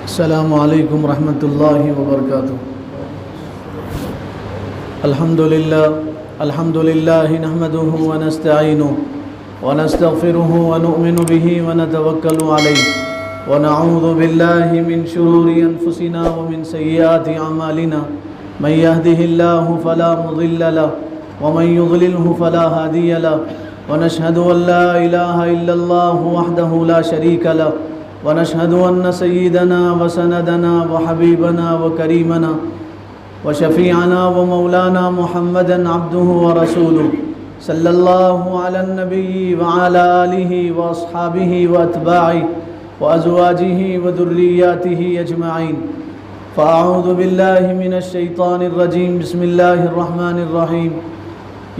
السلام علیکم ورحمۃ اللہ وبرکاتہ۔ الحمد للہ نحمده ونستعینه ونستغفره ونؤمن به ونتوکل علیہ ونعوذ باللہ من شرور انفسنا ومن سیئات اعمالنا من يهده الله فلا مضل له ومن يضلله فلا هادي له ونشهد ان لا اله الا الله وحده لا شريك له ونشهد أن سيدنا وسندنا وحبيبنا وكريمنا وشفيعنا ومولانا محمدا عبده ورسوله صلى الله على النبي وعلى آله وأصحابه وأتباعه وأزواجه وذرياته أجمعين فأعوذ بالله من الشيطان الرجيم بسم الله الرحمن الرحيم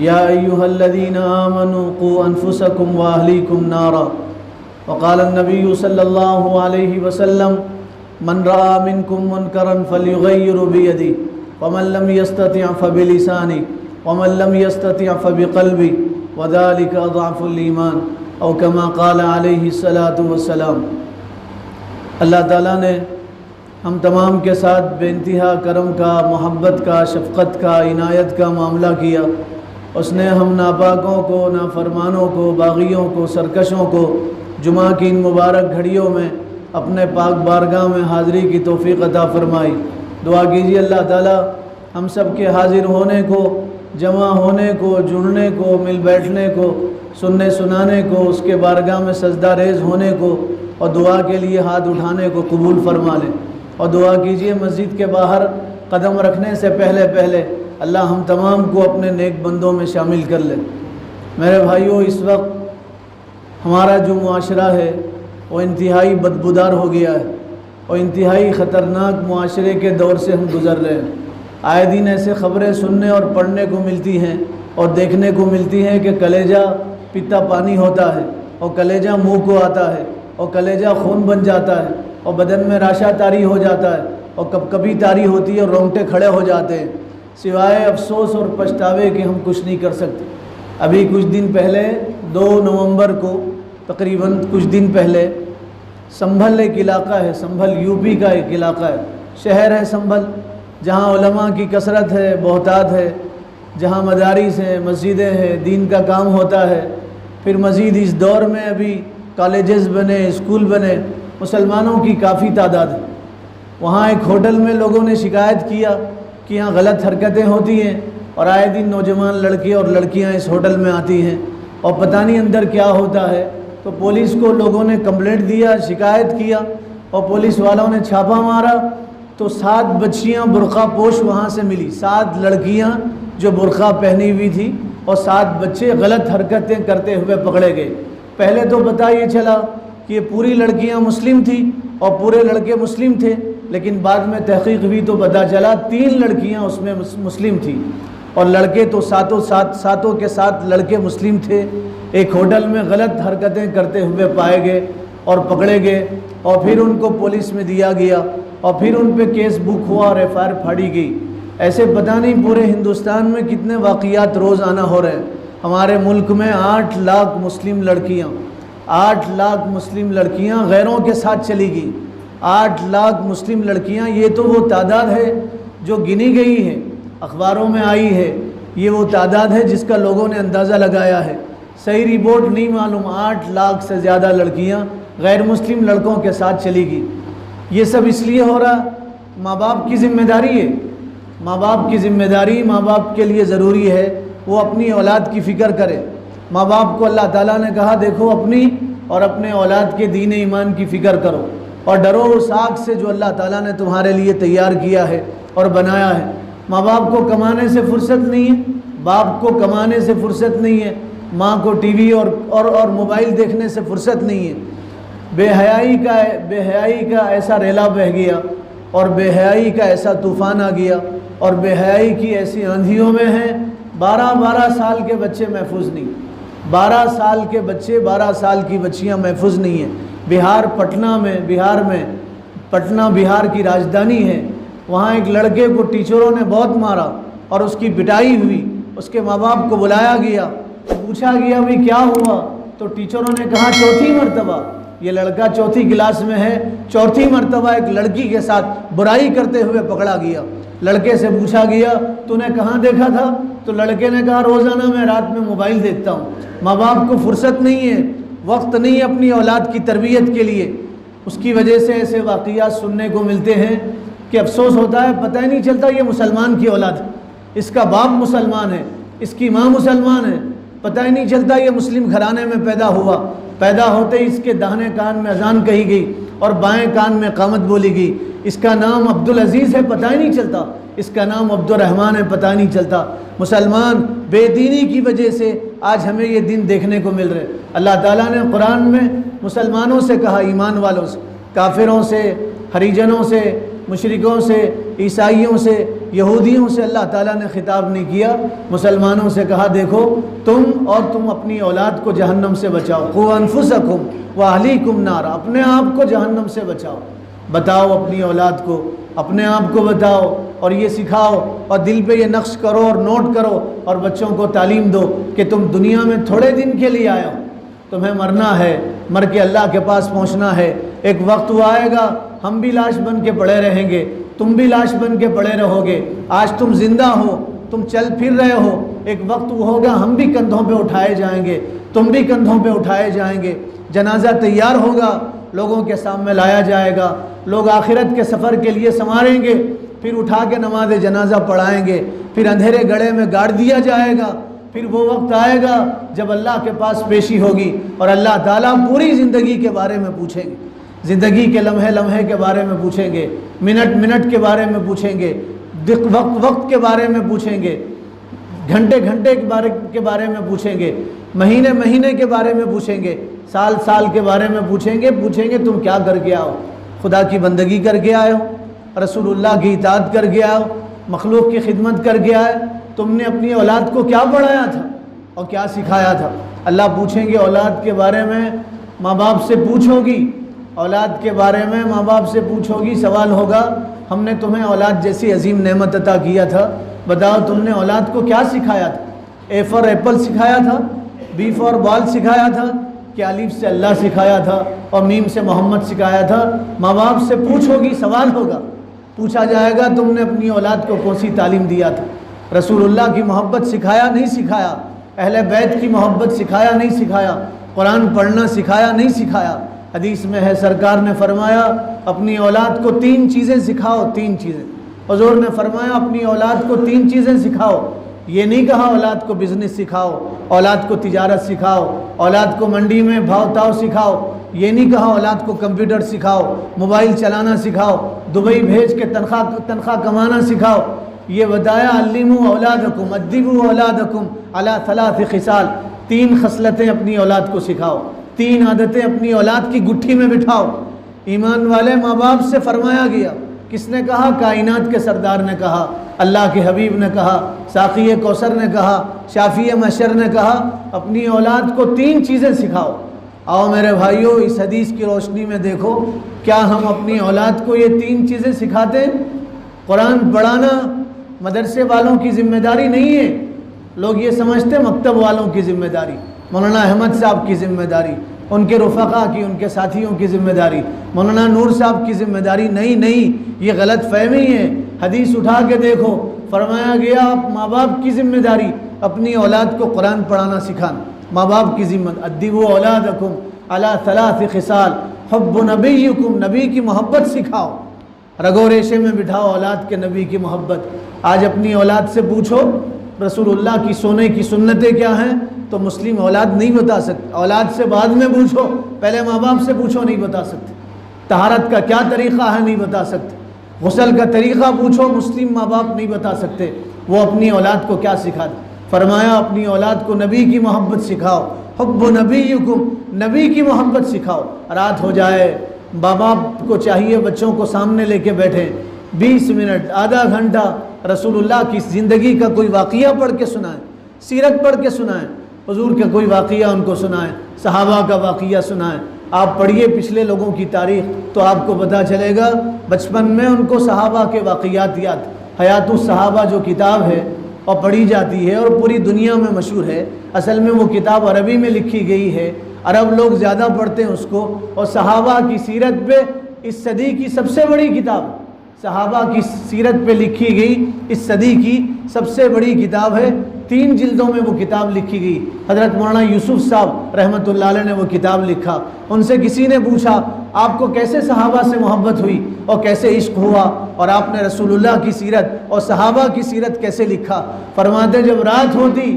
يا أيها الذين آمنوا قوا أنفسكم وأهليكم نارا وقال النبي صلى الله عليه وسلم من رأى منكم منكرا فليغير بيده ومن لم يستطع فبلسانه ومن لم يستطع فبقلبه وذلك أضعف الإيمان أو كما قال عليه الصلاة والسلام۔ اللہ تعالیٰ نے ہم تمام کے ساتھ بے انتہا کرم کا، محبت کا، شفقت کا، عنایت کا معاملہ کیا۔ اس نے ہم ناپاکوں کو، نافرمانوں کو، باغیوں کو، سرکشوں کو جمعہ کی ان مبارک گھڑیوں میں اپنے پاک بارگاہ میں حاضری کی توفیق عطا فرمائی۔ دعا کیجیے اللہ تعالیٰ ہم سب کے حاضر ہونے کو، جمع ہونے کو، جڑنے کو، مل بیٹھنے کو، سننے سنانے کو، اس کے بارگاہ میں سجدہ ریز ہونے کو اور دعا کے لیے ہاتھ اٹھانے کو قبول فرما لیں۔ اور دعا کیجیے مسجد کے باہر قدم رکھنے سے پہلے اللہ ہم تمام کو اپنے نیک بندوں میں شامل کر لے۔ میرے بھائیوں، اس وقت ہمارا جو معاشرہ ہے وہ انتہائی بدبودار ہو گیا ہے اور انتہائی خطرناک معاشرے کے دور سے ہم گزر رہے ہیں۔ آئے دن ایسے خبریں سننے اور پڑھنے کو ملتی ہیں اور دیکھنے کو ملتی ہیں کہ کلیجہ پیتا پانی ہوتا ہے اور کلیجہ منہ کو آتا ہے اور کلیجہ خون بن جاتا ہے اور بدن میں راشا طاری ہو جاتا ہے اور کبھی طاری ہوتی ہے اور رونگٹے کھڑے ہو جاتے ہیں، سوائے افسوس اور پچھتاوے کہ ہم کچھ نہیں کر سکتے۔ ابھی کچھ دن پہلے 2 نومبر کو تقریباً کچھ دن پہلے سنبھل ایک علاقہ ہے، سنبھل یوپی کا ایک علاقہ ہے، شہر ہے سنبھل، جہاں علماء کی کثرت ہے، بہتات ہے، جہاں مدارس ہیں، مسجدیں ہیں، دین کا کام ہوتا ہے۔ پھر مزید اس دور میں ابھی کالجز بنے، اسکول بنے، مسلمانوں کی کافی تعداد ہے۔ وہاں ایک ہوٹل میں لوگوں نے شکایت کیا کہ یہاں غلط حرکتیں ہوتی ہیں اور آئے دن نوجوان لڑکے اور لڑکیاں اس ہوٹل میں آتی ہیں اور پتہ نہیں اندر کیا ہوتا ہے۔ تو پولیس کو لوگوں نے کمپلینٹ دیا، شکایت کیا اور پولیس والوں نے چھاپا مارا تو 7 بچیاں برقع پوش وہاں سے ملی، 7 لڑکیاں جو برقع پہنی ہوئی تھی اور 7 بچے غلط حرکتیں کرتے ہوئے پکڑے گئے۔ پہلے تو پتہ یہ چلا کہ یہ پوری لڑکیاں مسلم تھیں اور پورے لڑکے مسلم تھے، لیکن بعد میں تحقیق ہوئی تو پتہ چلا 3 لڑکیاں اس میں مسلم تھیں اور لڑکے تو ساتوں کے ساتھ لڑکے مسلم تھے۔ ایک ہوٹل میں غلط حرکتیں کرتے ہوئے پائے گئے اور پکڑے گئے اور پھر ان کو پولیس میں دیا گیا اور پھر ان پہ کیس بک ہوا اور FIR پھاڑی گئی۔ ایسے پتہ نہیں پورے ہندوستان میں کتنے واقعات روزانہ ہو رہے ہیں۔ ہمارے ملک میں 8 لاکھ مسلم لڑکیاں 8 لاکھ مسلم لڑکیاں غیروں کے ساتھ چلی گئی۔ 8 لاکھ مسلم لڑکیاں، یہ تو وہ تعداد ہے جو گنی گئی ہے، اخباروں میں آئی ہے، یہ وہ تعداد ہے جس کا لوگوں نے اندازہ لگایا ہے۔ صحیح رپورٹ نہیں معلوم، 8 لاکھ سے زیادہ لڑکیاں غیر مسلم لڑکوں کے ساتھ چلی گئی۔ یہ سب اس لیے ہو رہا، ماں باپ کی ذمہ داری ہے، ماں باپ کی ذمہ داری، ماں باپ کے لیے ضروری ہے وہ اپنی اولاد کی فکر کرے۔ ماں باپ کو اللہ تعالیٰ نے کہا دیکھو اپنی اور اپنے اولاد کے دین ایمان کی فکر کرو اور ڈرو اس آگ سے جو اللہ تعالیٰ نے تمہارے لیے تیار کیا ہے اور بنایا ہے۔ ماں باپ کو کمانے سے فرصت نہیں ہے، باپ کو کمانے سے فرصت نہیں ہے، ماں کو ٹی وی اور موبائل دیکھنے سے فرصت نہیں ہے۔ بے حیائی کا ایسا ریلا بہہ گیا اور بے حیائی کا ایسا طوفان آ گیا اور بے حیائی کی ایسی آندھیوں میں ہیں 12 سال کے بچے محفوظ نہیں، 12 سال کے بچے، 12 سال کی بچیاں محفوظ نہیں ہیں۔ بہار میں پٹنہ بہار کی راجدھانی ہے، وہاں ایک لڑکے کو ٹیچروں نے بہت مارا اور اس کی پٹائی ہوئی، اس کے ماں باپ کو بلایا گیا، پوچھا گیا بھی کیا ہوا تو ٹیچروں نے کہا 4تھی مرتبہ یہ لڑکا چوتھی کلاس میں ہے، چوتھی مرتبہ ایک لڑکی کے ساتھ برائی کرتے ہوئے پکڑا گیا۔ لڑکے سے پوچھا گیا تو نے کہاں دیکھا تھا؟ تو لڑکے نے کہا روزانہ میں رات میں موبائل دیکھتا ہوں، ماں باپ کو فرصت نہیں ہے، وقت نہیں ہے اپنی اولاد کی تربیت کے لیے۔ اس کی وجہ سے ایسے واقعات سننے کو ملتے ہیں کہ افسوس ہوتا ہے، پتہ ہی نہیں چلتا یہ مسلمان کی اولاد ہے، اس کا باپ مسلمان ہے، اس کی ماں مسلمان ہے، پتہ ہی نہیں چلتا یہ مسلم گھرانے میں پیدا ہوا، پیدا ہوتے ہی اس کے داہنے کان میں اذان کہی گئی اور بائیں کان میں اقامت بولی گئی۔ اس کا نام عبدالعزیز ہے، پتہ ہی نہیں چلتا، اس کا نام عبدالرحمن ہے، پتہ ہی نہیں چلتا۔ مسلمان بے دینی کی وجہ سے آج ہمیں یہ دن دیکھنے کو مل رہے۔ اللہ تعالیٰ نے قرآن میں مسلمانوں سے کہا، ایمان والوں سے، کافروں سے، ہریجنوں سے، مشرکوں سے، عیسائیوں سے، یہودیوں سے اللہ تعالیٰ نے خطاب نہیں کیا، مسلمانوں سے کہا دیکھو تم اپنی اولاد کو جہنم سے بچاؤ، قوا انفسکم واہلیکم نارا، اپنے آپ کو جہنم سے بچاؤ، بتاؤ اپنی اولاد کو، اپنے آپ کو بتاؤ اور یہ سکھاؤ اور دل پہ یہ نقش کرو اور نوٹ کرو اور بچوں کو تعلیم دو کہ تم دنیا میں تھوڑے دن کے لیے آئے ہو، تمہیں مرنا ہے، مر کے اللہ کے پاس پہنچنا ہے۔ ایک وقت وہ آئے گا ہم بھی لاش بن کے پڑے رہیں گے، تم بھی لاش بن کے پڑے رہو گے۔ آج تم زندہ ہو، تم چل پھر رہے ہو، ایک وقت وہ ہوگا ہم بھی کندھوں پہ اٹھائے جائیں گے، تم بھی کندھوں پہ اٹھائے جائیں گے۔ جنازہ تیار ہوگا، لوگوں کے سامنے لایا جائے گا، لوگ آخرت کے سفر کے لیے سنواریں گے، پھر اٹھا کے نماز جنازہ پڑھائیں گے، پھر اندھیرے گڑھے میں گاڑ دیا جائے گا۔ پھر وہ وقت آئے گا جب اللہ کے پاس پیشی ہوگی اور اللہ تعالیٰ پوری زندگی کے بارے میں پوچھیں گے، زندگی کے لمحے لمحے کے بارے میں پوچھیں گے، منٹ منٹ کے بارے میں پوچھیں گے، وقت وقت کے بارے میں پوچھیں گے، گھنٹے گھنٹے کے بارے میں پوچھیں گے، مہینے مہینے کے بارے میں پوچھیں گے، سال سال کے بارے میں پوچھیں گے تم کیا کر کے آؤ؟ خدا کی بندگی کر کے آئے ہو، رسول اللہ کی اطاعت کر کے آئے ہو، مخلوق کی خدمت کر کے آئے، تم نے اپنی اولاد کو کیا پڑھایا تھا اور کیا سکھایا تھا؟ اللہ پوچھیں گے اولاد کے بارے میں، ماں باپ سے پوچھو گی، اولاد کے بارے میں ماں باپ سے پوچھو گی، سوال ہوگا ہم نے تمہیں اولاد جیسی عظیم نعمت عطا کیا تھا، بتاؤ تم نے اولاد کو کیا سکھایا تھا؟ اے فار ایپل سکھایا تھا، بی فار بال سکھایا تھا، کہ الف سے اللہ سکھایا تھا اور میم سے محمد سکھایا تھا؟ ماں باپ سے پوچھو گی، سوال ہوگا، پوچھا جائے گا تم نے اپنی اولاد کو کون سی تعلیم دیا تھا؟ رسول اللہ کی محبت سکھایا نہیں سکھایا؟ اہل بیت کی محبت سکھایا نہیں سکھایا؟ قرآن پڑھنا سکھایا نہیں سکھایا؟ حدیث میں ہے سرکار نے فرمایا اپنی اولاد کو 3 چیزیں سکھاؤ، 3 چیزیں۔ حضور نے فرمایا اپنی اولاد کو 3 چیزیں سکھاؤ، یہ نہیں کہا اولاد کو بزنس سکھاؤ، اولاد کو تجارت سکھاؤ، اولاد کو منڈی میں بھاؤ تاؤ سکھاؤ، یہ نہیں کہا اولاد کو کمپیوٹر سکھاؤ، موبائل چلانا سکھاؤ، دبئی بھیج کے تنخواہ کمانا سکھاؤ، یہ بتایا علموا اولادکم ادبوا اولادکم علی 3 خصال، 3 خصلتیں اپنی اولاد کو سکھاؤ، 3 عادتیں اپنی اولاد کی گٹھی میں بٹھاؤ۔ ایمان والے ماں باپ سے فرمایا گیا، کس نے کہا؟ کائنات کے سردار نے کہا، اللہ کے حبیب نے کہا، ساقی کوثر نے کہا، شافی محشر نے کہا اپنی اولاد کو 3 چیزیں سکھاؤ۔ آؤ میرے بھائیوں اس حدیث کی روشنی میں دیکھو کیا ہم اپنی اولاد کو یہ 3 چیزیں سکھاتے ہیں؟ قرآن پڑھانا مدرسے والوں کی ذمہ داری نہیں ہے، لوگ یہ سمجھتے مکتب والوں کی ذمہ داری، مولانا احمد صاحب کی ذمہ داری، ان کے رفقا کی، ان کے ساتھیوں کی ذمہ داری، مولانا نور صاحب کی ذمہ داری۔ نہیں، یہ غلط فہمی ہے۔ حدیث اٹھا کے دیکھو، فرمایا گیا ماں باپ کی ذمہ داری اپنی اولاد کو قرآن پڑھانا سکھانا، ماں باپ کی ذمہ، ادبوا اولادکم علی 3 خصال، حب نبیکم، نبی کی محبت سکھاؤ، رگو ریشے میں بٹھاؤ اولاد کے نبی کی محبت۔ آج اپنی اولاد سے پوچھو رسول اللہ کی سونے کی سنتیں کیا ہیں تو مسلم اولاد نہیں بتا سکتے، اولاد سے بعد میں پوچھو، پہلے ماں باپ سے پوچھو نہیں بتا سکتے، طہارت کا کیا طریقہ ہے نہیں بتا سکتے، غسل کا طریقہ پوچھو مسلم ماں باپ نہیں بتا سکتے، وہ اپنی اولاد کو کیا سکھاتے؟ فرمایا اپنی اولاد کو نبی کی محبت سکھاؤ، حب نبیکم، نبی کی محبت سکھاؤ۔ رات ہو جائے ماں باپ کو چاہیے بچوں کو سامنے لے کے بیٹھیں، 20 منٹ آدھا گھنٹہ رسول اللہ کی زندگی کا کوئی واقعہ پڑھ کے سنائیں، سیرت پڑھ کے سنائیں، حضور کا کوئی واقعہ ان کو سنائیں، صحابہ کا واقعہ سنائیں۔ آپ پڑھیے پچھلے لوگوں کی تاریخ تو آپ کو پتہ چلے گا بچپن میں ان کو صحابہ کے واقعات یاد۔ حیات الصحابہ جو کتاب ہے اور پڑھی جاتی ہے اور پوری دنیا میں مشہور ہے، اصل میں وہ کتاب عربی میں لکھی گئی ہے، عرب لوگ زیادہ پڑھتے ہیں اس کو، اور صحابہ کی سیرت پہ اس صدی کی سب سے بڑی کتاب، صحابہ کی سیرت پہ لکھی گئی اس صدی کی سب سے بڑی کتاب ہے، 3 جلدوں میں وہ کتاب لکھی گئی۔ حضرت مولانا یوسف صاحب رحمۃ اللہ علیہ نے وہ کتاب لکھا۔ ان سے کسی نے پوچھا آپ کو کیسے صحابہ سے محبت ہوئی اور کیسے عشق ہوا، اور آپ نے رسول اللہ کی سیرت اور صحابہ کی سیرت کیسے لکھا؟ فرماتے جب رات ہوتی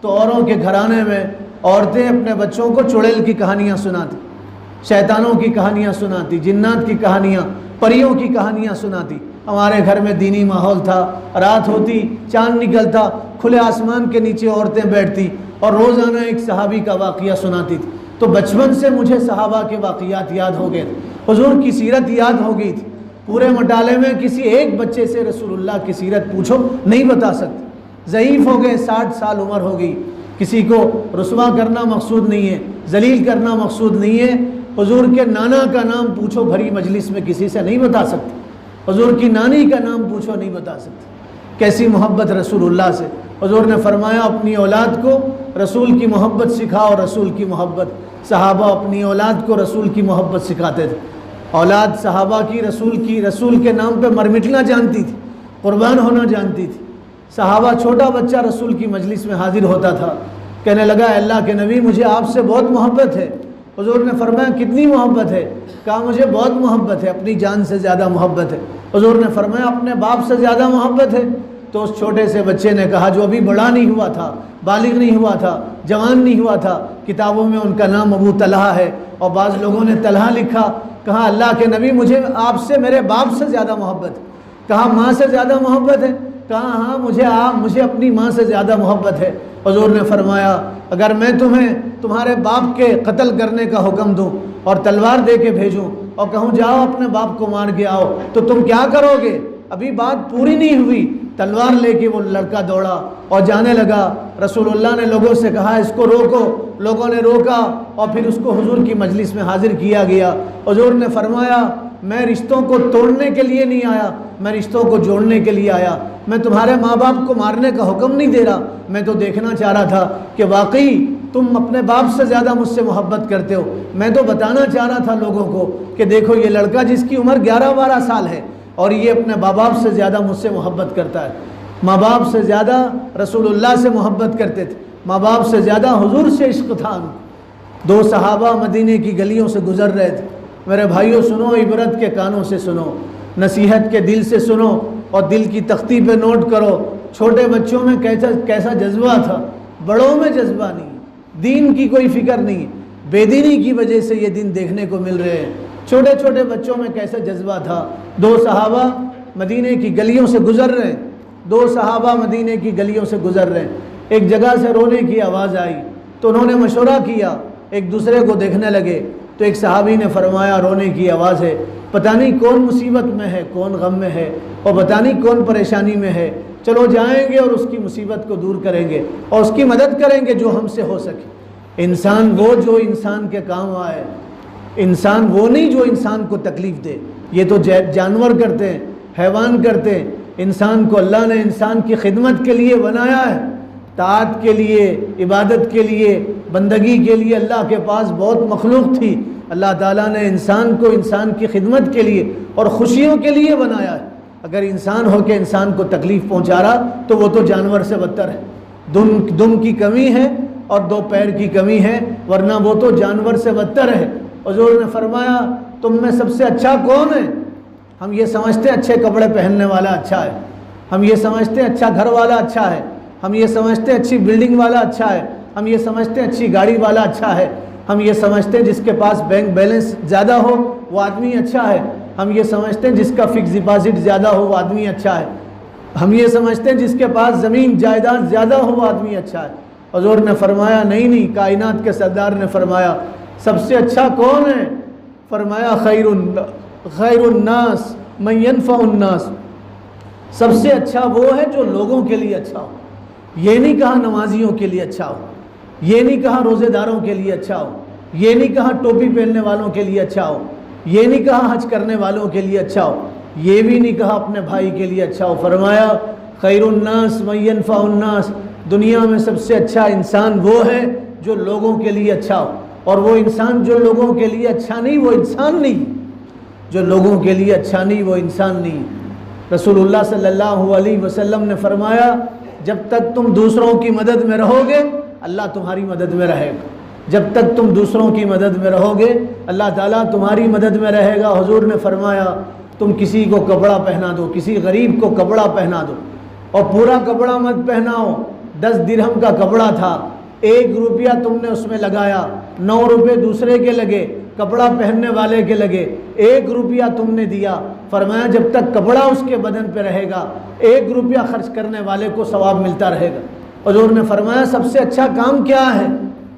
تو اوروں کے گھرانے میں عورتیں اپنے بچوں کو چڑیل کی کہانیاں سناتی، شیطانوں کی کہانیاں سناتی، جنات کی کہانیاں، پریوں کی کہانیاں سناتی۔ ہمارے گھر میں دینی ماحول تھا، رات ہوتی چاند نکلتا، کھلے آسمان کے نیچے عورتیں بیٹھتی اور روزانہ ایک صحابی کا واقعہ سناتی تھی۔ تو بچپن سے مجھے صحابہ کے واقعات یاد ہو گئے تھے، حضور کی سیرت یاد ہو گئی تھی۔ پورے مطالعے میں کسی ایک بچے سے رسول اللہ کی سیرت پوچھو نہیں بتا سکتے، ضعیف ہو گئے، 60 سال عمر ہو گئی۔ کسی کو رسوا کرنا مقصود نہیں ہے، ذلیل کرنا مقصود نہیں ہے۔ حضور کے نانا کا نام پوچھو بھری مجلس میں کسی سے نہیں بتا سکتے، حضور کی نانی کا نام پوچھو نہیں بتا سکتے۔ کیسی محبت رسول اللہ سے۔ حضور نے فرمایا اپنی اولاد کو رسول کی محبت سکھاؤ، رسول کی محبت۔ صحابہ اپنی اولاد کو رسول کی محبت سکھاتے تھے۔ اولاد صحابہ کی رسول کے نام پہ مر مٹنا جانتی تھی، قربان ہونا جانتی تھی۔ صحابہ چھوٹا بچہ رسول کی مجلس میں حاضر ہوتا تھا، کہنے لگا اللہ کے نبی مجھے آپ سے بہت محبت ہے۔ حضور نے فرمایا کتنی محبت ہے؟ کہا مجھے بہت محبت ہے، اپنی جان سے زیادہ محبت ہے۔ حضور نے فرمایا اپنے باپ سے زیادہ محبت ہے؟ تو اس چھوٹے سے بچے نے کہا جو ابھی بڑا نہیں ہوا تھا، بالغ نہیں ہوا تھا، جوان نہیں ہوا تھا، کتابوں میں ان کا نام ابو طلحہ ہے اور بعض لوگوں نے طلحہ لکھا۔ کہا اللہ کے نبی مجھے آپ سے میرے باپ سے زیادہ محبت ہے۔ کہا ماں سے زیادہ محبت ہے؟ کہا ہاں مجھے اپنی ماں سے زیادہ محبت ہے۔ حضور نے فرمایا اگر میں تمہیں تمہارے باپ کے قتل کرنے کا حکم دوں اور تلوار دے کے بھیجوں اور کہوں جاؤ اپنے باپ کو مار کے آؤ تو تم کیا کرو گے؟ ابھی بات پوری نہیں ہوئی، تلوار لے کے وہ لڑکا دوڑا اور جانے لگا۔ رسول اللہ نے لوگوں سے کہا اس کو روکو، لوگوں نے روکا اور پھر اس کو حضور کی مجلس میں حاضر کیا گیا۔ حضور نے فرمایا میں رشتوں کو توڑنے کے لیے نہیں آیا، میں رشتوں کو جوڑنے کے لیے آیا۔ میں تمہارے ماں باپ کو مارنے کا حکم نہیں دے رہا، میں تو دیکھنا چاہ رہا تھا کہ واقعی تم اپنے باپ سے زیادہ مجھ سے محبت کرتے ہو۔ میں تو بتانا چاہ رہا تھا لوگوں کو کہ دیکھو یہ لڑکا جس کی عمر 11-12 سال ہے اور یہ اپنے ماں باپ سے زیادہ مجھ سے محبت کرتا ہے۔ ماں باپ سے زیادہ رسول اللہ سے محبت کرتے تھے، ماں باپ سے زیادہ حضور سے عشق تھا۔ 2 صحابہ مدینے کی گلیوں سے گزر رہے تھے۔ میرے بھائیوں سنو، عبرت کے کانوں سے سنو، نصیحت کے دل سے سنو اور دل کی تختی پہ نوٹ کرو۔ چھوٹے بچوں میں کیسا جذبہ تھا، بڑوں میں جذبہ نہیں، دین کی کوئی فکر نہیں، بے دینی کی وجہ سے یہ دن دیکھنے کو مل رہے ہیں۔ چھوٹے چھوٹے بچوں میں کیسا جذبہ تھا۔ 2 صحابہ مدینے کی گلیوں سے گزر رہے ہیں، 2 صحابہ مدینے کی گلیوں سے گزر رہے ہیں۔ ایک جگہ سے رونے کی آواز آئی تو انہوں نے مشورہ کیا، ایک دوسرے کو دیکھنے لگے تو ایک صحابی نے فرمایا رونے کی آواز ہے، پتہ نہیں کون مصیبت میں ہے، کون غم میں ہے اور پتہ نہیں کون پریشانی میں ہے، چلو جائیں گے اور اس کی مصیبت کو دور کریں گے اور اس کی مدد کریں گے جو ہم سے ہو سکے۔ انسان وہ جو انسان کے کام آئے، انسان وہ نہیں جو انسان کو تکلیف دے۔ یہ تو جانور کرتے ہیں، حیوان کرتے ہیں، انسان کو اللہ نے انسان کی خدمت کے لیے بنایا ہے، طاعت کے لیے، عبادت کے لیے، بندگی کے لیے۔ اللہ کے پاس بہت مخلوق تھی، اللہ تعالیٰ نے انسان کو انسان کی خدمت کے لیے اور خوشیوں کے لیے بنایا ہے۔ اگر انسان ہو کے انسان کو تکلیف پہنچا رہا تو وہ تو جانور سے بدتر ہے۔ دم کی کمی ہے اور 2 پیر کی کمی ہے، ورنہ وہ تو جانور سے بدتر ہے۔ حضور نے فرمایا تم میں سب سے اچھا کون ہے؟ ہم یہ سمجھتے ہیں اچھے کپڑے پہننے والا اچھا ہے، ہم یہ سمجھتے ہیں اچھا گھر والا اچھا ہے، ہم یہ سمجھتے ہیں اچھی بلڈنگ والا اچھا ہے، ہم یہ سمجھتے ہیں اچھی گاڑی والا اچھا ہے، ہم یہ سمجھتے ہیں جس کے پاس بینک بیلنس زیادہ ہو وہ آدمی اچھا ہے، ہم یہ سمجھتے ہیں جس کا فکس ڈپازٹ زیادہ ہو وہ آدمی اچھا ہے، ہم یہ سمجھتے ہیں جس کے پاس زمین جائیداد زیادہ ہو وہ آدمی اچھا ہے۔ حضور نے فرمایا نہیں، کائنات کے سردار نے فرمایا سب سے اچھا کون ہے؟ فرمایا خیر الناس من ينفع الناس، سب سے اچھا وہ ہے جو لوگوں کے لیے اچھا ہو۔ یہ نہیں کہا نمازیوں کے لیے اچھا ہو، یہ نہیں کہا روزے داروں کے لیے اچھا ہو، یہ نہیں کہا ٹوپی پہننے والوں کے لیے اچھا ہو، یہ نہیں کہا حج کرنے والوں کے لیے اچھا ہو، یہ بھی نہیں کہا اپنے بھائی کے لیے اچھا ہو۔ فرمایا خیر الناس من ينفع الناس، دنیا میں سب سے اچھا انسان وہ ہے جو لوگوں کے لیے اچھا ہو۔ اور وہ انسان جو لوگوں کے لیے اچھا نہیں وہ انسان نہیں، جو لوگوں کے لیے اچھا نہیں وہ انسان نہیں۔ رسول اللہ صلی اللہ علیہ وسلم نے فرمایا جب تک تم دوسروں کی مدد میں رہو گے اللہ تمہاری مدد میں رہے گا، جب تک تم دوسروں کی مدد میں رہو گے اللہ تعالیٰ تمہاری مدد میں رہے گا۔ حضور نے فرمایا تم کسی کو کپڑا پہنا دو، کسی غریب کو کپڑا پہنا دو، اور پورا کپڑا مت پہناؤ۔ 10 درہم کا کپڑا تھا، 1 روپیہ تم نے اس میں لگایا، 9 روپے دوسرے کے لگے، کپڑا پہننے والے کے لگے، 1 روپیہ تم نے دیا۔ فرمایا جب تک کپڑا اس کے بدن پہ رہے گا 1 روپیہ خرچ کرنے والے کو ثواب ملتا رہے گا۔ حضور نے فرمایا سب سے اچھا کام کیا ہے؟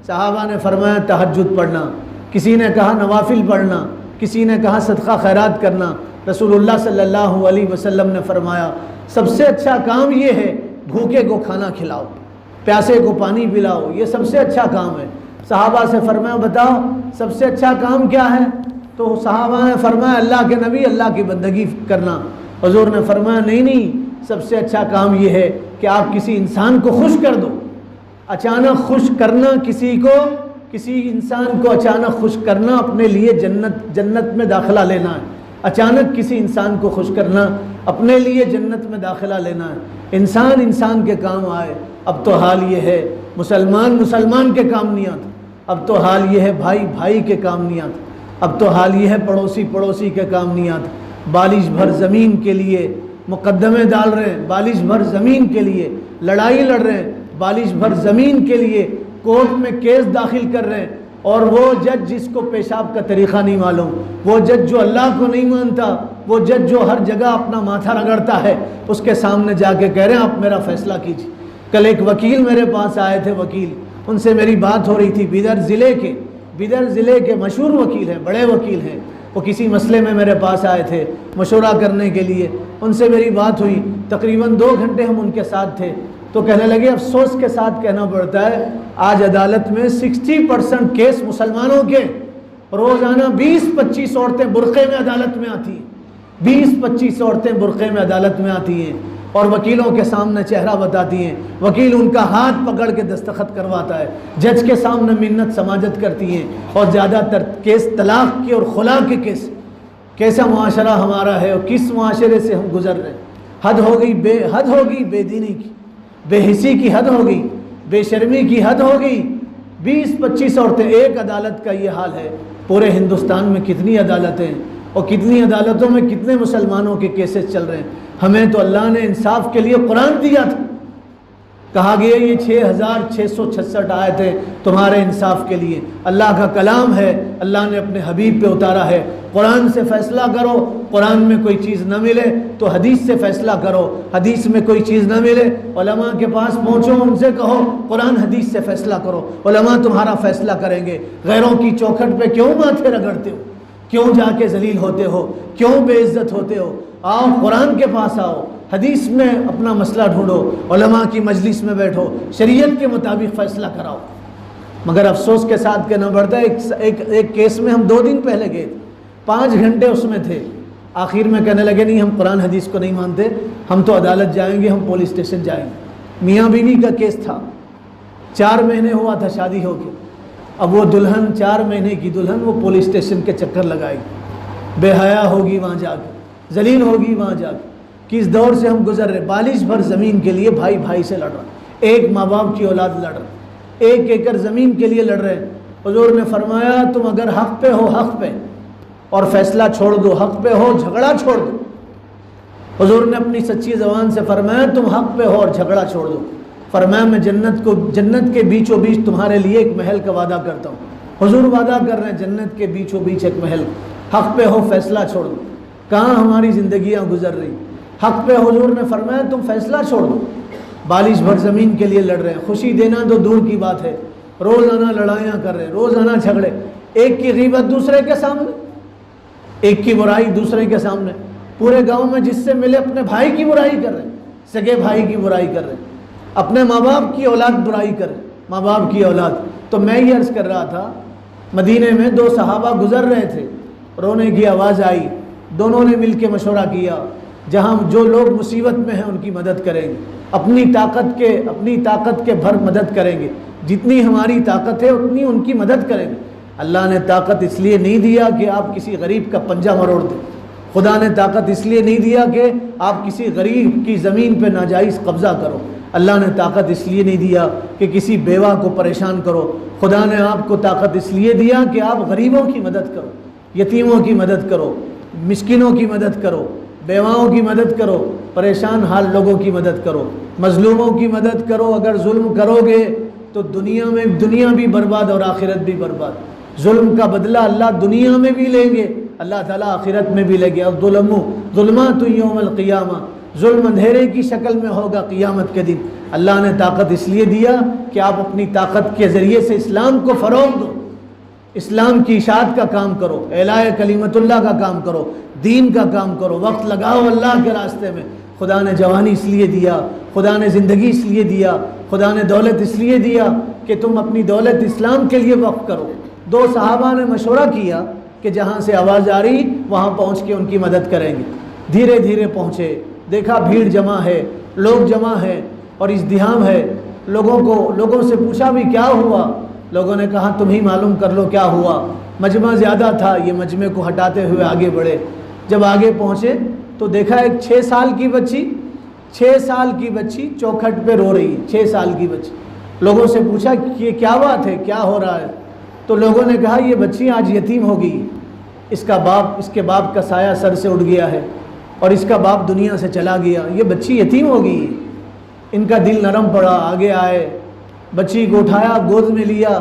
صحابہ نے فرمایا تہجد پڑھنا، کسی نے کہا نوافل پڑھنا، کسی نے کہا صدقہ خیرات کرنا۔ رسول اللہ صلی اللہ علیہ وسلم نے فرمایا سب سے اچھا کام یہ ہے بھوکے کو کھانا کھلاؤ، پیاسے کو پانی پلاؤ، یہ سب سے اچھا کام ہے۔ صحابہ سے فرمایا بتاؤ سب سے اچھا کام کیا ہے؟ تو صحابہ نے فرمایا اللہ کے نبی اللہ کی بندگی کرنا۔ حضور نے فرمایا نہیں، سب سے اچھا کام یہ ہے کہ آپ کسی انسان کو خوش کر دو۔ اچانک خوش کرنا کسی انسان کو اچانک خوش کرنا اپنے لیے جنت میں داخلہ لینا ہے۔ اچانک کسی انسان کو خوش کرنا اپنے لیے جنت میں داخلہ لینا ہے۔ انسان کے کام آئے۔ اب تو حال یہ ہے مسلمان کے کام نہیں آتا، اب تو حال یہ ہے بھائی کے کام نہیں آتا، اب تو حال یہ ہے پڑوسی کے کام نہیں آتا۔ بالش بھر زمین کے لیے مقدمے ڈال رہے ہیں، بالش بھر زمین کے لیے لڑائی لڑ رہے ہیں، بالش بھر زمین کے لیے کورٹ میں کیس داخل کر رہے ہیں، اور وہ جج جس کو پیشاب کا طریقہ نہیں معلوم، وہ جج جو اللہ کو نہیں مانتا، وہ جج جو ہر جگہ اپنا ماتھا رگڑتا ہے، اس کے سامنے جا کے کہہ رہے ہیں آپ میرا فیصلہ کیجیے۔ کل ایک وکیل میرے پاس آئے تھے، وکیل، ان سے میری بات ہو رہی تھی، بیدر ضلع کے مشہور وکیل ہیں، بڑے وکیل ہیں، وہ کسی مسئلے میں میرے پاس آئے تھے مشورہ کرنے کے لیے۔ ان سے میری بات ہوئی، تقریباً 2 گھنٹے ہم ان کے ساتھ تھے، تو کہنے لگے افسوس کے ساتھ کہنا پڑتا ہے آج عدالت میں 60% کیس مسلمانوں کے، روزانہ 20-25 عورتیں برقعے میں عدالت میں آتی ہیں، 20-25 عورتیں برقعے میں عدالت میں آتی ہیں، اور وکیلوں کے سامنے چہرہ بتاتی ہیں، وکیل ان کا ہاتھ پکڑ کے دستخط کرواتا ہے، جج کے سامنے منت سماجت کرتی ہیں، اور زیادہ تر کیس طلاق کے اور خلا کے کیس۔ کیسا معاشرہ ہمارا ہے اور کس معاشرے سے ہم گزر رہے ہیں۔ حد ہو گئی بے دینی کی، بے حسی کی حد ہو گئی، بے شرمی کی حد ہو گئی۔ 20-25 عورتیں، ایک عدالت کا یہ حال ہے۔ پورے ہندوستان میں کتنی عدالتیں اور کتنی عدالتوں میں کتنے مسلمانوں کے کیسز چل رہے ہیں۔ ہمیں تو اللہ نے انصاف کے لیے قرآن دیا تھا، کہا گیا یہ 6666 آیتیں تمہارے انصاف کے لیے، اللہ کا کلام ہے، اللہ نے اپنے حبیب پہ اتارا ہے۔ قرآن سے فیصلہ کرو، قرآن میں کوئی چیز نہ ملے تو حدیث سے فیصلہ کرو، حدیث میں کوئی چیز نہ ملے علماء کے پاس پہنچو، ان سے کہو قرآن حدیث سے فیصلہ کرو، علماء تمہارا فیصلہ کریں گے۔ غیروں کی چوکھٹ پہ کیوں ماتھے رگڑتے ہو؟ کیوں جا کے ذلیل ہوتے ہو؟ کیوں بے عزت ہوتے ہو؟ آؤ قرآن کے پاس آؤ، حدیث میں اپنا مسئلہ ڈھونڈو، علماء کی مجلس میں بیٹھو، شریعت کے مطابق فیصلہ کراؤ۔ مگر افسوس کے ساتھ کہنا پڑتا ہے ایک کیس میں ہم 2 دن پہلے گئے، 5 گھنٹے اس میں تھے، آخر میں کہنے لگے نہیں ہم قرآن حدیث کو نہیں مانتے، ہم تو عدالت جائیں گے، ہم پولیس اسٹیشن جائیں گے۔ میاں بیوی کا کیس تھا، 4 مہینے ہوا تھا شادی ہو کے، اب وہ دلہن 4 مہینے کی دلہن وہ پولیس اسٹیشن کے چکر لگائے گی، بے حیا ہوگی وہاں جا کے، ذلیل ہوگی وہاں جا کے۔ کس دور سے ہم گزر رہے، بالش بھر زمین کے لیے بھائی سے لڑ رہا، ایک ماں باپ کی اولاد لڑ رہا، 1 ایکڑ زمین کے لیے لڑ رہے۔ حضور نے فرمایا تم اگر حق پہ ہو، حق پہ، اور فیصلہ چھوڑ دو، حق پہ ہو جھگڑا چھوڑ دو۔ حضور نے اپنی سچی زبان سے فرمایا تم حق پہ ہو اور جھگڑا چھوڑ دو۔ فرمایا میں جنت کے بیچوں بیچ تمہارے لیے ایک محل کا وعدہ کرتا ہوں۔ حضور وعدہ کر رہے ہیں جنت کے بیچوں بیچ ایک محل، حق پہ ہو فیصلہ چھوڑ دو۔ کہاں ہماری زندگیاں گزر رہی، حق پہ حضور نے فرمایا تم فیصلہ چھوڑ دو۔ بالش بھر زمین کے لیے لڑ رہے ہیں، خوشی دینا تو دور کی بات ہے، روزانہ لڑائیاں کر رہے، روزانہ جھگڑے، ایک کی غیبت دوسرے کے سامنے، ایک کی برائی دوسرے کے سامنے، پورے گاؤں میں جس سے ملے اپنے بھائی کی برائی کر رہے ہیں، سگے بھائی کی برائی کر رہے ہیں، اپنے ماں باپ کی اولاد برائی کر رہے ہیں، ماں باپ کی اولاد۔ تو میں یہ عرض کر رہا تھا مدینے میں 2 صحابہ گزر رہے تھے، رونے کی آواز آئی، دونوں نے مل کے مشورہ کیا جہاں جو لوگ مصیبت میں ہیں ان کی مدد کریں گے، اپنی طاقت کے بھر مدد کریں گے، جتنی ہماری طاقت ہے اتنی ان کی مدد کریں گے۔ اللہ نے طاقت اس لیے نہیں دیا کہ آپ کسی غریب کا پنجہ مروڑ دیں، خدا نے طاقت اس لیے نہیں دیا کہ آپ کسی غریب کی زمین پہ ناجائز قبضہ کرو، اللہ نے طاقت اس لیے نہیں دیا کہ کسی بیوہ کو پریشان کرو، خدا نے آپ کو طاقت اس لیے دیا کہ آپ غریبوں کی مدد کرو، یتیموں کی مدد کرو، مسکینوں کی مدد کرو، بیواؤں کی مدد کرو، پریشان حال لوگوں کی مدد کرو، مظلوموں کی مدد کرو۔ اگر ظلم کرو گے تو دنیا بھی برباد اور آخرت بھی برباد۔ ظلم کا بدلہ اللہ دنیا میں بھی لیں گے، اللہ تعالیٰ آخرت میں بھی لے گے۔ الظلم ظلمات یوم القیامہ، ظلم اندھیرے کی شکل میں ہوگا قیامت کے دن۔ اللہ نے طاقت اس لیے دیا کہ آپ اپنی طاقت کے ذریعے سے اسلام کو فروغ دو، اسلام کی اشاعت کا کام کرو، اعلاء کلمت اللہ کا کام کرو، دین کا کام کرو، وقت لگاؤ اللہ کے راستے میں۔ خدا نے جوانی اس لیے دیا، خدا نے زندگی اس لیے دیا، خدا نے دولت اس لیے دیا کہ تم اپنی دولت اسلام کے لیے وقف کرو۔ دو صحابہ نے مشورہ کیا کہ جہاں سے آواز آ رہی وہاں پہنچ کے ان کی مدد کریں گے۔ دھیرے دھیرے پہنچے، دیکھا بھیڑ جمع ہے، لوگ جمع ہے اور ازدحام ہے۔ لوگوں سے پوچھا بھی کیا ہوا؟ لوگوں نے کہا تم ہی معلوم کر لو کیا ہوا۔ مجمع زیادہ تھا، یہ مجمع کو ہٹاتے ہوئے آگے بڑھے۔ جب آگے پہنچے تو دیکھا ایک 6 سال کی بچی چوکھٹ پہ رو رہی ہے، 6 سال کی بچی۔ لوگوں سے پوچھا کہ یہ کیا بات ہے، کیا ہو رہا ہے؟ تو لوگوں نے کہا یہ بچی آج یتیم ہو گئی، اس کے باپ کا سایہ سر سے اٹھ گیا ہے اور اس کا باپ دنیا سے چلا گیا، یہ بچی یتیم ہو گئی۔ ان کا دل نرم پڑا، آگے آئے، بچی کو اٹھایا، گود میں لیا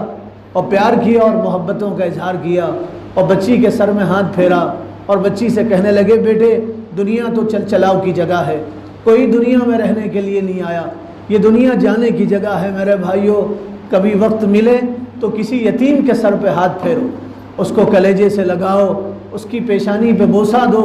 اور پیار کیا اور محبتوں کا اظہار کیا اور بچی کے سر میں ہاتھ پھیرا اور بچی سے کہنے لگے بیٹے دنیا تو چل چلاؤ کی جگہ ہے، کوئی دنیا میں رہنے کے لیے نہیں آیا، یہ دنیا جانے کی جگہ ہے۔ میرے بھائیوں، کبھی وقت ملے تو کسی یتیم کے سر پہ ہاتھ پھیرو، اس کو کلیجے سے لگاؤ، اس کی پیشانی پہ بوسہ دو،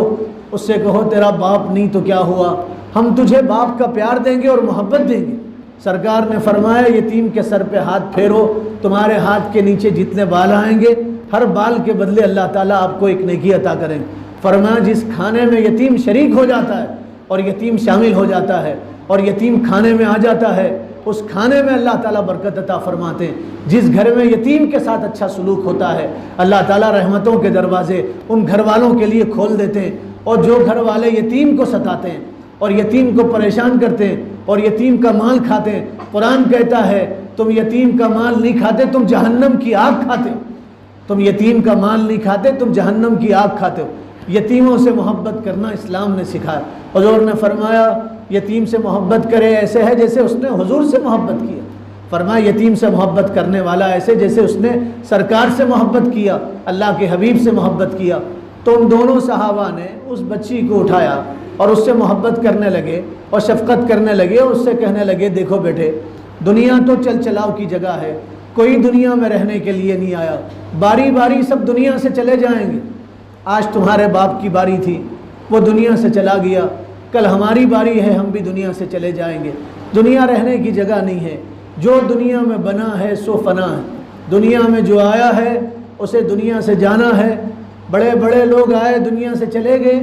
اس سے کہو تیرا باپ نہیں تو کیا ہوا، ہم تجھے باپ کا پیار دیں گے اور محبت دیں گے۔ سرکار نے فرمایا یتیم کے سر پہ ہاتھ پھیرو، تمہارے ہاتھ کے نیچے جتنے بال آئیں گے ہر بال کے بدلے اللہ تعالیٰ آپ کو ایک نیکی عطا کریں گے۔ فرمایا جس کھانے میں یتیم شریک ہو جاتا ہے اور یتیم شامل ہو جاتا ہے اور یتیم کھانے میں آ جاتا ہے، اس کھانے میں اللہ تعالیٰ برکت عطا فرماتے ہیں۔ جس گھر میں یتیم کے ساتھ اچھا سلوک ہوتا ہے اللہ تعالیٰ رحمتوں کے دروازے ان گھر والوں کے لیے کھول دیتے ہیں، اور جو گھر والے یتیم کو ستاتے ہیں اور یتیم کو پریشان کرتے ہیں اور یتیم کا مال کھاتے ہیں، قرآن کہتا ہے تم یتیم کا مال نہیں کھاتے، تم جہنم کی آگ کھاتے ہو۔ تم یتیم کا مال نہیں کھاتے، تم جہنم کی آگ کھاتے ہو۔ یتیموں سے محبت کرنا اسلام نے سکھایا۔ حضور نے فرمایا یتیم سے محبت کرے ایسے ہے جیسے اس نے حضور سے محبت کیا۔ فرمایا یتیم سے محبت کرنے والا ایسے جیسے اس نے سرکار سے محبت کیا، اللہ کے حبیب سے محبت کیا۔ تو ان دونوں صحابہ نے اس بچی کو اٹھایا اور اس سے محبت کرنے لگے اور شفقت کرنے لگے اور اس سے کہنے لگے دیکھو بیٹے دنیا تو چل چلاؤ کی جگہ ہے، کوئی دنیا میں رہنے کے لیے نہیں آیا، باری باری سب دنیا سے چلے جائیں گے۔ آج تمہارے باپ کی باری تھی، وہ دنیا سے چلا گیا، کل ہماری باری ہے، ہم بھی دنیا سے چلے جائیں گے۔ دنیا رہنے کی جگہ نہیں ہے، جو دنیا میں بنا ہے سو فنا ہے۔ دنیا میں جو آیا ہے اسے دنیا سے جانا ہے۔ بڑے بڑے لوگ آئے دنیا سے چلے گئے،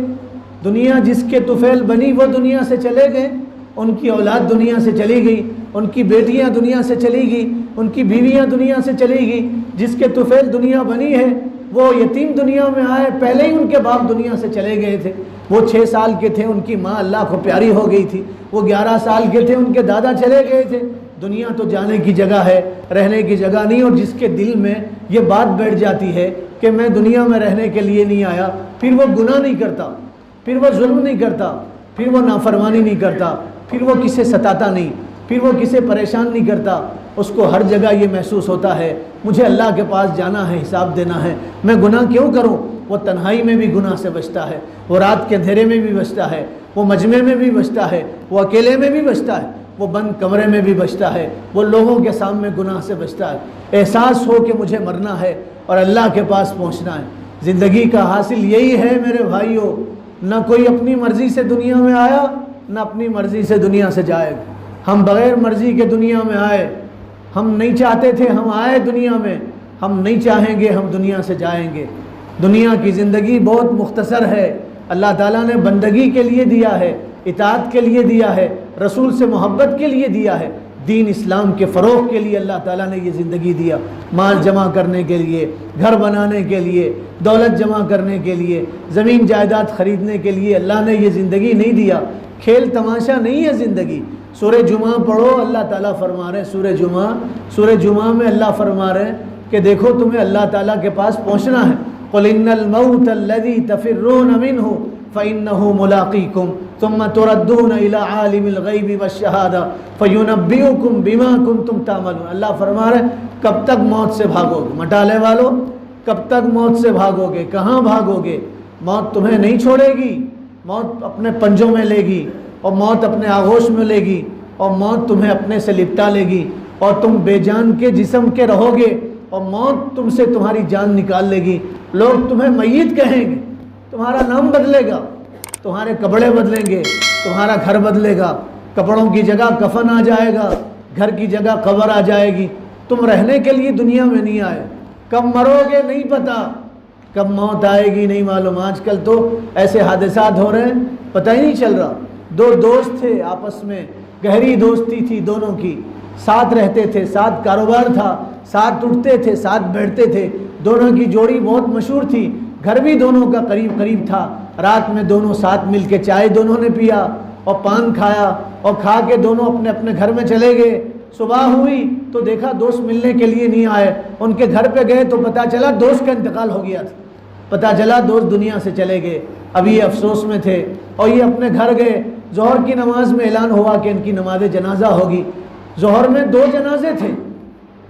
دنیا جس کے طفیل بنی وہ دنیا سے چلے گئے، ان کی اولاد دنیا سے چلی گئی، ان کی بیٹیاں دنیا سے چلی گئی، ان کی بیویاں دنیا سے چلی گئی۔ جس کے طفیل دنیا بنی ہے وہ یتیم دنیا میں آئے، پہلے ہی ان کے باپ دنیا سے چلے گئے تھے۔ وہ 6 سال کے تھے، ان کی ماں اللہ کو پیاری ہو گئی تھی۔ وہ 11 سال کے تھے، ان کے دادا چلے گئے تھے۔ دنیا تو جانے کی جگہ ہے، رہنے کی جگہ نہیں۔ اور جس کے دل میں یہ بات بیٹھ جاتی ہے کہ میں دنیا میں رہنے کے لیے نہیں آیا، پھر وہ گناہ نہیں کرتا، پھر وہ ظلم نہیں کرتا، پھر وہ نافرمانی نہیں کرتا، پھر وہ کسے ستاتا نہیں، پھر وہ کسے پریشان نہیں کرتا۔ اس کو ہر جگہ یہ محسوس ہوتا ہے مجھے اللہ کے پاس جانا ہے، حساب دینا ہے، میں گناہ کیوں کروں؟ وہ تنہائی میں بھی گناہ سے بچتا ہے، وہ رات کے اندھیرے میں بھی بچتا ہے، وہ مجمع میں بھی بچتا ہے، وہ اکیلے میں بھی بچتا ہے، وہ بند کمرے میں بھی بچتا ہے، وہ لوگوں کے سامنے گناہ سے بچتا ہے۔ احساس ہو کہ مجھے مرنا ہے اور اللہ کے پاس پہنچنا ہے۔ زندگی کا حاصل یہی ہے میرے بھائیوں، نہ کوئی اپنی مرضی سے دنیا میں آیا، نہ اپنی مرضی سے دنیا سے جائے گا۔ ہم بغیر مرضی کے دنیا میں آئے، ہم نہیں چاہتے تھے، ہم آئے دنیا میں، ہم نہیں چاہیں گے ہم دنیا سے جائیں گے۔ دنیا کی زندگی بہت مختصر ہے، اللہ تعالیٰ نے بندگی کے لیے دیا ہے، اطاعت کے لیے دیا ہے، رسول سے محبت کے لیے دیا ہے۔ دین اسلام کے فروغ کے لیے اللہ تعالیٰ نے یہ زندگی دیا، مال جمع کرنے کے لیے، گھر بنانے کے لیے، دولت جمع کرنے کے لیے، زمین جائیداد خریدنے کے لیے اللہ نے یہ زندگی نہیں دیا۔ کھیل تماشا نہیں ہے زندگی۔ سورہ جمعہ پڑھو، اللہ تعالیٰ فرما رہے ہیں سورہ جمعہ میں اللہ فرما رہے ہیں کہ دیکھو تمہیں اللہ تعالیٰ کے پاس پہنچنا ہے۔ قُلْ إِنَّ الْمَوْتَ الَّذِي تَفِرُّونَ مِنْهُ فَإِنَّهُ مُلَاقِيكُمْ ثُمَّ تُرَدُّونَ إِلَىٰ عَالِمِ الْغَيْبِ وَالشَّهَادَةِ فَيُنَبِّئُكُم بِمَا كُنتُمْ تَعْمَلُونَ۔ اللہ فرما رہے ہیں کب تک موت سے بھاگو گے؟ مٹالے والو، کب تک موت سے بھاگو گے؟ کہاں بھاگو گے؟ موت تمہیں نہیں چھوڑے گی، موت اپنے پنجوں میں لے گی، اور موت اپنے آغوش میں لے گی، اور موت تمہیں اپنے سے لپٹا لے گی، اور تم بے جان کے جسم کے رہو گے، اور موت تم سے تمہاری جان نکال لے گی۔ لوگ تمہیں میت کہیں گے، تمہارا نام بدلے گا، تمہارے کپڑے بدلیں گے، تمہارا گھر بدلے گا، کپڑوں کی جگہ کفن آ جائے گا، گھر کی جگہ قبر آ جائے گی۔ تم رہنے کے لیے دنیا میں نہیں آئے، کب مرو گے نہیں پتہ، کب موت آئے گی نہیں معلوم۔ آج کل تو ایسے حادثات ہو رہے ہیں پتہ ہی نہیں چل رہا۔ دو دوست تھے، آپس میں گہری دوستی تھی دونوں کی، ساتھ رہتے تھے، ساتھ کاروبار تھا، ساتھ اٹھتے تھے، ساتھ بیٹھتے تھے، دونوں کی جوڑی بہت مشہور تھی، گھر بھی دونوں کا قریب قریب تھا۔ رات میں دونوں ساتھ مل کے چائے دونوں نے پیا اور پان کھایا، اور کھا کے دونوں اپنے اپنے گھر میں چلے گئے۔ صبح ہوئی تو دیکھا دوست ملنے کے لیے نہیں آئے، ان کے گھر پہ گئے تو پتہ چلا دوست کا انتقال ہو گیا تھا، پتہ چلا دوست دنیا سے چلے گئے۔ اب یہ افسوس میں تھے اور یہ اپنے گھر گئے۔ ظہر کی نماز میں اعلان ہوا کہ ان کی نماز جنازہ ہوگی۔ ظہر میں 2 جنازے تھے،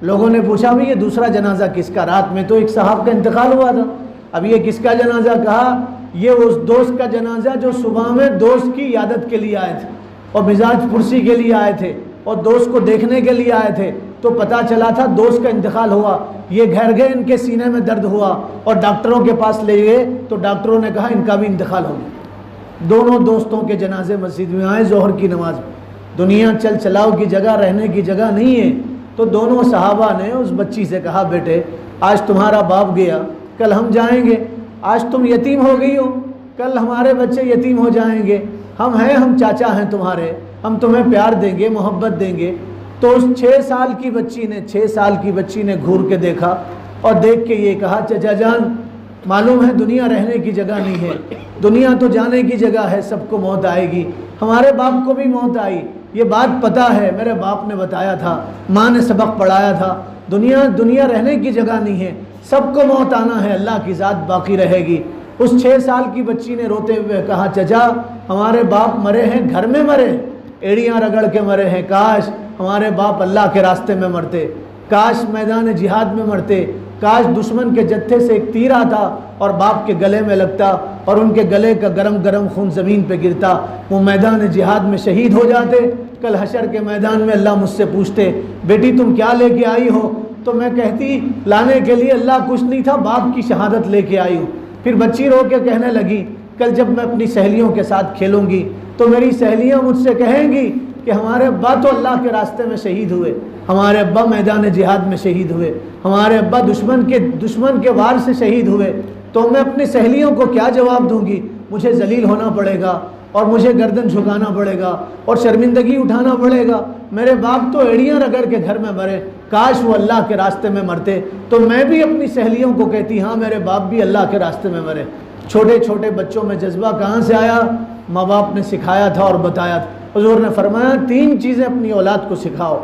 لوگوں نے پوچھا بھی یہ دوسرا جنازہ کس کا؟ رات میں تو ایک صاحب کا انتقال ہوا تھا، اب یہ کس کا جنازہ؟ کہا یہ اس دوست کا جنازہ جو صبح میں دوست کی عیادت کے لیے آئے تھے اور مزاج پرسی کے لیے آئے تھے اور دوست کو دیکھنے کے لیے آئے تھے، تو پتہ چلا تھا دوست کا انتقال ہوا۔ یہ گھر گئے، ان کے سینے میں درد ہوا اور ڈاکٹروں کے پاس لے گئے تو ڈاکٹروں نے کہا ان کا بھی انتقال ہو گیا۔ دونوں دوستوں کے جنازے مسجد میں آئے ظہر کی نماز میں۔ دنیا چل چلاؤ کی جگہ، رہنے کی جگہ نہیں ہے، تو دونوں صحابہ نے اس بچی سے کہا بیٹے آج تمہارا باپ گیا، کل ہم جائیں گے، آج تم یتیم ہو گئی ہو، کل ہمارے بچے یتیم ہو جائیں گے، ہم چاچا ہیں تمہارے، ہم تمہیں پیار دیں گے، محبت دیں گے۔ تو اس 6 سال کی بچی نے گھور کے دیکھا اور دیکھ کے یہ کہا چچا جان معلوم ہے دنیا رہنے کی جگہ نہیں ہے، دنیا تو جانے کی جگہ ہے، سب کو موت آئے گی، ہمارے باپ کو بھی موت آئی، یہ بات پتہ ہے، میرے باپ نے بتایا تھا، ماں نے سبق پڑھایا تھا، دنیا رہنے کی جگہ نہیں ہے، سب کو موت آنا ہے، اللہ کی ذات باقی رہے گی۔ اس 6 سال کی بچی نے روتے ہوئے کہا چچا ہمارے باپ مرے ہیں، گھر میں مرے، ایڑیاں رگڑ کے مرے ہیں، کاش ہمارے باپ اللہ کے راستے میں مرتے، کاش میدان جہاد میں مرتے، کاش دشمن کے جتھے سے ایک تیر آتا اور باپ کے گلے میں لگتا اور ان کے گلے کا گرم گرم خون زمین پہ گرتا، وہ میدان جہاد میں شہید ہو جاتے۔ کل حشر کے میدان میں اللہ مجھ سے پوچھتے بیٹی تم کیا لے کے آئی ہو، تو میں کہتی لانے کے لیے اللہ کچھ نہیں تھا، باپ کی شہادت لے کے آئی ہوں۔ پھر بچی رو کے کہنے لگی کل جب میں اپنی سہیلیوں کے ساتھ کھیلوں گی تو میری سہیلیاں مجھ سے کہیں گی کہ ہمارے ابا تو اللہ کے راستے میں شہید ہوئے، ہمارے ابا میدان جہاد میں شہید ہوئے، ہمارے ابا دشمن کے وار سے شہید ہوئے، تو میں اپنی سہیلیوں کو کیا جواب دوں گی؟ مجھے ذلیل ہونا پڑے گا اور مجھے گردن جھکانا پڑے گا اور شرمندگی اٹھانا پڑے گا۔ میرے باپ تو ایڑیاں رگڑ کے گھر میں مرے، کاش وہ اللہ کے راستے میں مرتے۔ تو میں بھی اپنی سہیلیوں کو کہتی ہاں میرے باپ بھی اللہ کے راستے میں مرے۔ چھوٹے چھوٹے بچوں میں جذبہ کہاں سے آیا؟ ماں باپ نے سکھایا تھا اور بتایا تھا۔ حضور نے فرمایا 3 چیزیں اپنی اولاد کو سکھاؤ،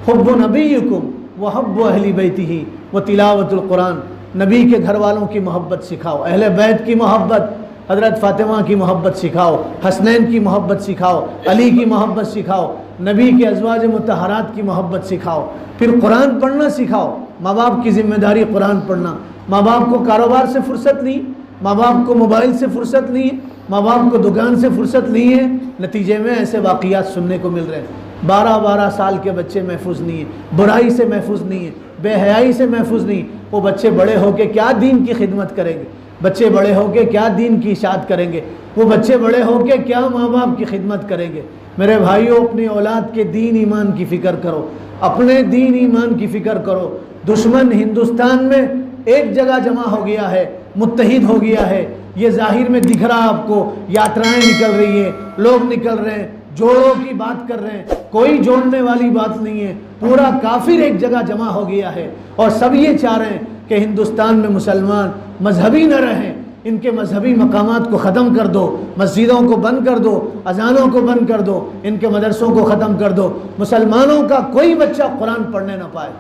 حب نبیکم وحب اہل بیتہ وتلاوت القرآن، نبی کے گھر والوں کی محبت سکھاؤ، اہل بیت کی محبت، حضرت فاطمہ کی محبت سکھاؤ، حسنین کی محبت سکھاؤ، علی کی محبت سکھاؤ، نبی کے ازواج مطہرات کی محبت سکھاؤ، پھر قرآن پڑھنا سکھاؤ۔ ماں باپ کی ذمہ داری قرآن پڑھنا۔ ماں باپ کو کاروبار سے فرصت نہیں، ماں باپ کو موبائل سے فرصت نہیں ہے، ماں باپ کو دکان سے فرصت نہیں ہے، نتیجے میں ایسے واقعات سننے کو مل رہے ہیں۔ 12 سال کے بچے محفوظ نہیں ہیں، برائی سے محفوظ نہیں ہیں، بے حیائی سے محفوظ نہیں۔ وہ بچے بڑے ہو کے کیا دین کی خدمت کریں گے؟ بچے بڑے ہو کے کیا دین کی اشاعت کریں گے؟ وہ بچے بڑے ہو کے کیا ماں باپ کی خدمت کریں گے؟ میرے بھائیوں اپنی اولاد کے دین ایمان کی فکر کرو، اپنے دین ایمان کی فکر کرو۔ دشمن ہندوستان میں ایک جگہ جمع ہو گیا ہے، متحد ہو گیا ہے، یہ ظاہر میں دکھ رہا آپ کو، یاترائیں نکل رہی ہیں، لوگ نکل رہے ہیں، جوڑوں کی بات کر رہے ہیں، کوئی جوڑنے والی بات نہیں ہے، پورا کافر ایک جگہ جمع ہو گیا ہے اور سب یہ چاہ رہے ہیں کہ ہندوستان میں مسلمان مذہبی نہ رہیں، ان کے مذہبی مقامات کو ختم کر دو، مسجدوں کو بند کر دو، اذانوں کو بند کر دو، ان کے مدرسوں کو ختم کر دو، مسلمانوں کا کوئی بچہ قرآن پڑھنے نہ پائے۔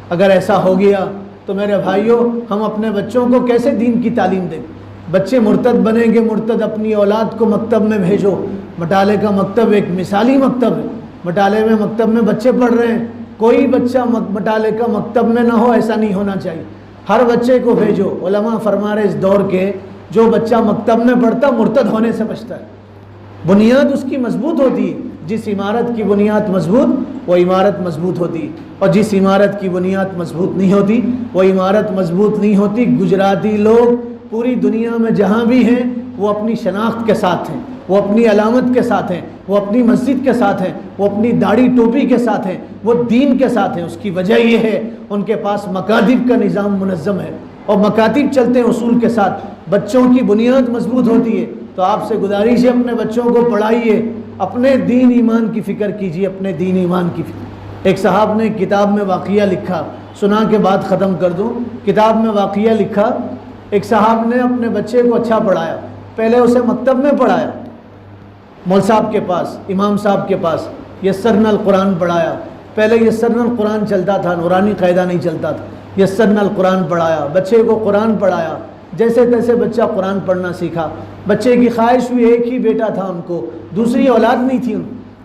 اگر ایسا ہو گیا تو میرے بھائیوں، ہم اپنے بچوں کو کیسے دین کی تعلیم دیں؟ بچے مرتد بنیں گے، مرتد اپنی اولاد کو مکتب میں بھیجو۔ بٹالے کا مکتب ایک مثالی مکتب ہے، بٹالے میں مکتب میں بچے پڑھ رہے ہیں، کوئی بچہ بٹالے کا مکتب میں نہ ہو، ایسا نہیں ہونا چاہیے، ہر بچے کو بھیجو۔ علماء فرما رہے اس دور کے، جو بچہ مکتب میں پڑھتا مرتد ہونے سے بچتا ہے، بنیاد اس کی مضبوط ہوتی ہے، جس عمارت کی بنیاد مضبوط وہ عمارت مضبوط ہوتی، اور جس عمارت کی بنیاد مضبوط نہیں ہوتی وہ عمارت مضبوط نہیں ہوتی۔ گجراتی لوگ پوری دنیا میں جہاں بھی ہیں وہ اپنی شناخت کے ساتھ ہیں، وہ اپنی علامت کے ساتھ ہیں، وہ اپنی مسجد کے ساتھ ہیں، وہ اپنی داڑھی ٹوپی کے ساتھ ہیں، وہ دین کے ساتھ ہیں۔ اس کی وجہ یہ ہے ان کے پاس مکاتب کا نظام منظم ہے، اور مکاتب چلتے ہیں اصول کے ساتھ، بچوں کی بنیاد مضبوط ہوتی ہے۔ تو آپ سے گزارش ہے، اپنے بچوں کو پڑھائیے، اپنے دین ایمان کی فکر کیجیے، اپنے دین ایمان کی فکر۔ ایک صاحب نے کتاب میں واقعہ لکھا، سنا کے بعد ختم کر دوں۔ کتاب میں واقعہ لکھا، ایک صاحب نے اپنے بچے کو اچھا پڑھایا، پہلے اسے مکتب میں پڑھایا، مول صاحب کے پاس، امام صاحب کے پاس یسرنا القرآن پڑھایا۔ پہلے یسرنا القرآن چلتا تھا، نورانی قاعدہ نہیں چلتا تھا، یسرنا القرآن پڑھایا، بچے کو قرآن پڑھایا، جیسے تیسے بچہ قرآن پڑھنا سیکھا۔ بچے کی خواہش ہوئی، ایک ہی بیٹا تھا ان کو، دوسری اولاد نہیں تھی،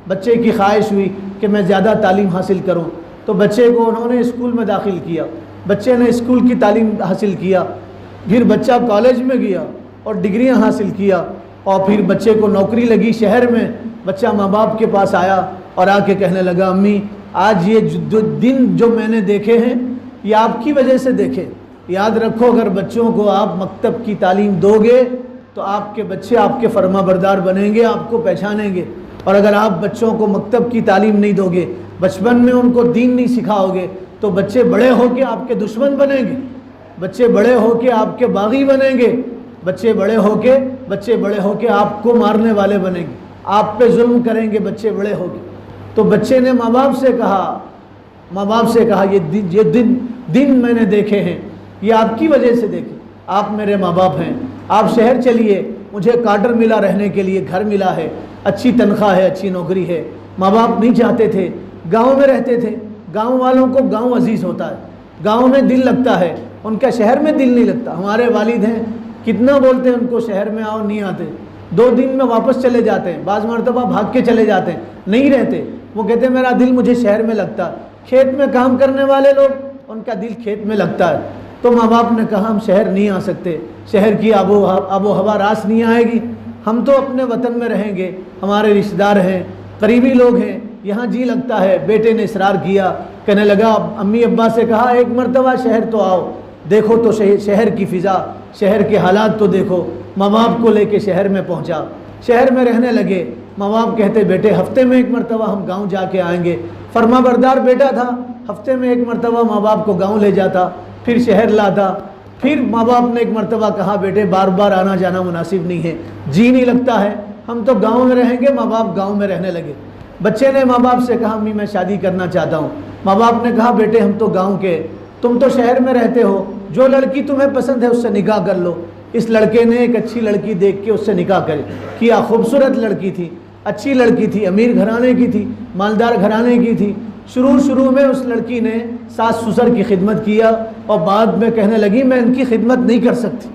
بچے کی خواہش ہوئی کہ میں زیادہ تعلیم حاصل کروں، تو بچے کو انہوں نے اسکول میں داخل کیا، بچے نے اسکول کی تعلیم حاصل کیا، پھر بچہ کالج میں گیا اور ڈگریاں حاصل کیا، اور پھر بچے کو نوکری لگی شہر میں۔ بچہ ماں باپ کے پاس آیا اور آ کے کہنے لگا، امی آج یہ دن جو میں نے دیکھے ہیں یہ آپ کی وجہ سے دیکھے۔ یاد رکھو، اگر بچوں کو آپ مکتب کی تعلیم دو گے تو آپ کے بچے آپ کے فرما بردار بنیں گے، آپ کو پہچانیں گے، اور اگر آپ بچوں کو مکتب کی تعلیم نہیں دو گے، بچپن میں ان کو دین نہیں سکھاؤ گے، تو بچے بڑے ہو کے آپ کے دشمن بنیں گے، بچے بڑے ہو کے آپ کے باغی بنیں گے، بچے بڑے ہو کے آپ کو مارنے والے بنیں گے، آپ پہ ظلم کریں گے بچے بڑے ہو کے۔ تو بچے نے ماں باپ سے کہا یہ دن میں نے دیکھے ہیں، یہ آپ کی وجہ سے دیکھے، آپ میرے ماں باپ ہیں، آپ شہر چلیے، مجھے کارڈر ملا رہنے کے لیے، گھر ملا ہے، اچھی تنخواہ ہے، اچھی نوکری ہے۔ ماں باپ نہیں چاہتے تھے، گاؤں میں رہتے تھے، گاؤں والوں کو گاؤں عزیز ہوتا ہے، گاؤں میں دل لگتا ہے، ان کا شہر میں دل نہیں لگتا۔ ہمارے والد ہیں، کتنا بولتے ہیں ان کو شہر میں آؤ، نہیں آتے، 2 دن میں واپس چلے جاتے ہیں، بعض مرتبہ بھاگ کے چلے جاتے ہیں، نہیں رہتے۔ وہ کہتے ہیں میرا دل مجھے شہر میں لگتا ہے۔ کھیت میں کام کرنے والے لوگ، ان کا دل کھیت میں لگتا ہے۔ تو ماں باپ نے کہا ہم شہر نہیں آ سکتے، شہر کی آب و ہوا راس نہیں آئے گی، ہم تو اپنے وطن میں رہیں گے، ہمارے رشتہ دار ہیں، قریبی لوگ ہیں، یہاں جی لگتا ہے۔ بیٹے نے اصرار کیا، کہنے لگا، امی ابا سے کہا ایک مرتبہ شہر تو آؤ، دیکھو تو شہر کی فضا، شہر کے حالات تو دیکھو۔ ماں باپ کو لے کے شہر میں پہنچا، شہر میں رہنے لگے۔ ماں باپ کہتے بیٹے ہفتے میں ایک مرتبہ ہم گاؤں جا کے آئیں گے۔ فرما بردار بیٹا تھا، ہفتے میں ایک مرتبہ ماں باپ کو گاؤں لے جاتا، پھر شہر لاتا۔ پھر ماں باپ نے ایک مرتبہ کہا بیٹے بار بار آنا جانا مناسب نہیں ہے، جی نہیں لگتا ہے، ہم تو گاؤں میں رہیں گے۔ ماں باپ گاؤں میں رہنے لگے۔ بچے نے ماں باپ سے کہا امی میں شادی کرنا چاہتا ہوں۔ ماں باپ نے کہا بیٹے ہم تو گاؤں کے، تم تو شہر میں رہتے ہو، جو لڑکی تمہیں پسند ہے اس سے نکاح کر لو۔ اس لڑکے نے ایک اچھی لڑکی دیکھ کے اس سے نکاح کیا، خوبصورت لڑکی تھی، اچھی لڑکی تھی، امیر گھرانے کی تھی، مالدار گھرانے کی تھی۔ شروع میں اس لڑکی نے ساس سسر کی خدمت کیا، اور بعد میں کہنے لگی میں ان کی خدمت نہیں کر سکتی،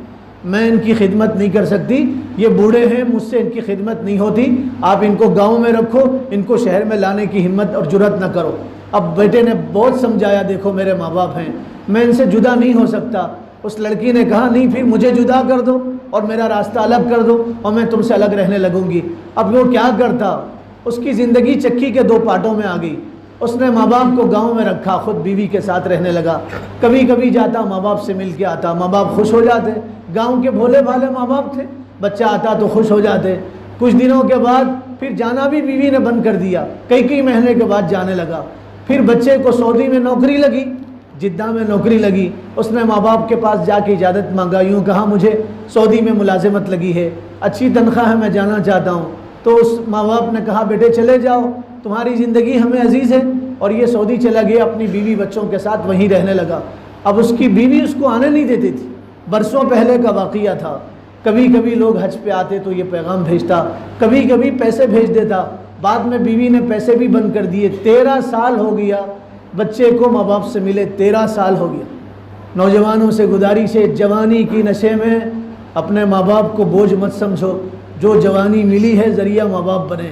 میں ان کی خدمت نہیں کر سکتی، یہ بوڑھے ہیں، مجھ سے ان کی خدمت نہیں ہوتی، آپ ان کو گاؤں میں رکھو، ان کو شہر میں لانے کی ہمت اور جرأت نہ کرو۔ اب بیٹے نے بہت سمجھایا، دیکھو میرے ماں باپ ہیں، میں ان سے جدا نہیں ہو سکتا۔ اس لڑکی نے کہا نہیں پھر مجھے جدا کر دو اور میرا راستہ الگ کر دو اور میں تم سے الگ رہنے لگوں گی۔ اب وہ کیا کرتا، اس کی زندگی چکی کے 2 پارٹوں میں آ گئی۔ اس نے ماں باپ کو گاؤں میں رکھا، خود بیوی کے ساتھ رہنے لگا، کبھی کبھی جاتا ماں باپ سے مل کے آتا، ماں باپ خوش ہو جاتے، گاؤں کے بھولے بھالے ماں باپ تھے، بچہ آتا تو خوش ہو جاتے۔ کچھ دنوں کے بعد پھر جانا بھی بیوی نے بند کر دیا، کئی مہینے کے بعد جانے لگا۔ پھر بچے کو سعودی میں نوکری لگی، جدہ میں نوکری لگی، اس نے ماں باپ کے پاس جا کے اجازت مانگا، یوں کہا مجھے سعودی میں ملازمت لگی ہے، اچھی تنخواہ ہے، میں جانا چاہتا ہوں۔ تو اس ماں باپ نے کہا بیٹے چلے جاؤ، تمہاری زندگی ہمیں عزیز ہے، اور یہ سعودی چلا گیا، اپنی بیوی بچوں کے ساتھ وہیں رہنے لگا۔ اب اس کی بیوی اس کو آنے نہیں دیتی تھی، برسوں پہلے کا واقعہ تھا۔ کبھی کبھی لوگ حج پہ آتے تو یہ پیغام بھیجتا، کبھی کبھی پیسے بھیج دیتا، بعد میں بیوی نے پیسے بھی بند کر دیے۔ 13 سال ہو گیا بچے کو ماں باپ سے ملے، 13 سال ہو گیا۔ نوجوانوں سے گزارش ہے، جوانی کی نشے میں اپنے ماں باپ کو بوجھ مت سمجھو، جو جوانی ملی ہے ذریعہ ماں باپ بنے۔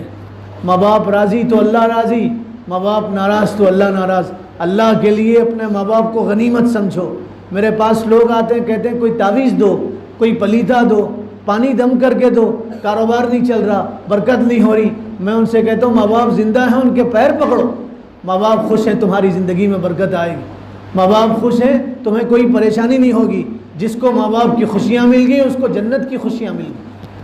ماں باپ راضی تو اللہ راضی، ماں باپ ناراض تو اللہ ناراض۔ اللہ کے لیے اپنے ماں باپ کو غنیمت سمجھو۔ میرے پاس لوگ آتے ہیں، کہتے ہیں کوئی تعویذ دو، کوئی پلیتا دو، پانی دم کر کے دو، کاروبار نہیں چل رہا، برکت نہیں ہو رہی۔ میں ان سے کہتا ہوں ماں باپ زندہ ہیں، ان کے پیر پکڑو۔ ماں باپ خوش ہیں، تمہاری زندگی میں برکت آئے گی۔ ماں باپ خوش ہیں، تمہیں کوئی پریشانی نہیں ہوگی۔ جس کو ماں باپ کی خوشیاں مل گئی اس کو جنت کی خوشیاں مل گئی،